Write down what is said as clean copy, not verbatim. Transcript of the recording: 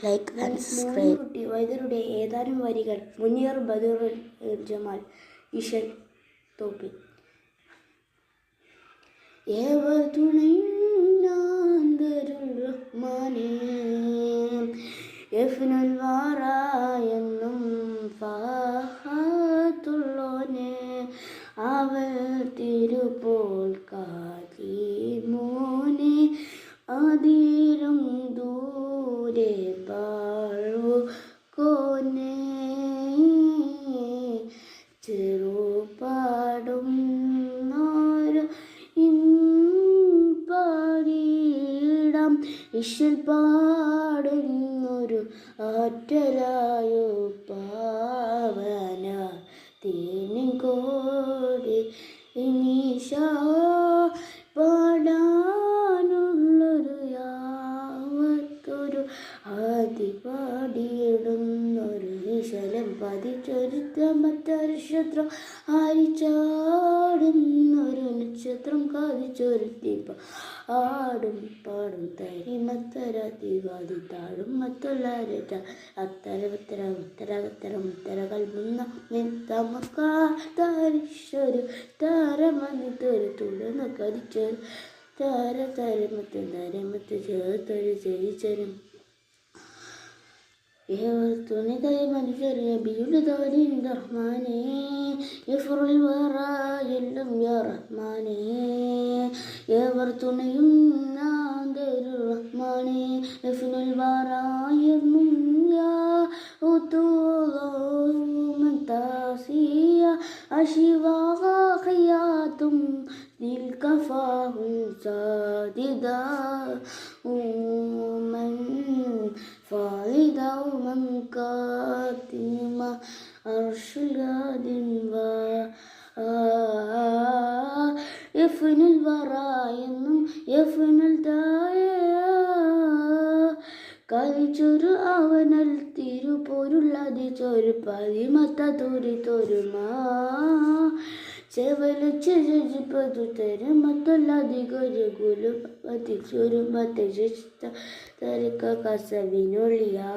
Like and subscribe. കുട്ടി വൈദ്യരുടെ ഏതാനും വരികൾ. മുനീർ ബദറുൽ ജമാൽ, ഇശൽ തോപ്പി. ഏവർ തുണയുന്നാന്തരുൾ റഹ്മാനേ, എഫ്നുൽ വാറ എന്നും ഫാഹത്തുള്ളോനെ, അവർ തിരുപോൽ കാലിമോനെ, അതിരും ദൂരെ ബാഴു കോനെ, ചെറുപാടും പാടിയിടാം, ഇശൽ പാടുന്നൊരു ആറ്റലായോ പാവന തേനിൻകോടി നിശ പാടാനുള്ളൊരു യാവത്തൊരു ആദി പാടിയിടുന്നൊരു നിശലം പതിച്ചൊരുത്ത മറ്റൊരു നക്ഷത്രം ആരിച്ചാടുന്നൊരു നക്ഷത്രം കാതിച്ചൊരുത്തിപ്പ ആടും പാടും തരിമത്തരതിവാതി താടും മറ്റുള്ളരറ്റ അത്തരത്തര കൽമുന്ന തമക്കാരിശൊരു താരമണിത്തൊരു തുടർന്ന് കരിച്ചൊരു തരമത്ത് ചേർത്തൊരു ജയിച്ചരും. ഏവർ തുണിതയ മനുഷ്യർ നബിയുടെ തോലിൻ റഹ്മാനേ, യഫ്റുൽ വറ എല്ലും യാ റഹ്മാനേ, ഏവർ തുണയും നാന്തരുൾ റഹ്മാനേ, യഫ്നുൽ വറ എന്നും യാ ഉതൂലൂമൻ താസിയ അശിവാ ഖിയാതും ദിൽകഫാഹും സാദിദാ ഉമൻ ഫാലിദാ ഉമൻ കാത്തിമ അർഷുലാദിൻ വാ യഫ്നുൽ വറ എന്നും യഫ്നുൽ തായ കളിച്ചൊരു അവനൽ തിരുപൊരുളതി ചൊരു പതിമത്ത തുരിതൊരുമാ ചെവലു തരമത്തുള്ളതികൊരു പതിച്ചൊരു മത്ത തരക്ക കസവിനൊളിയായി.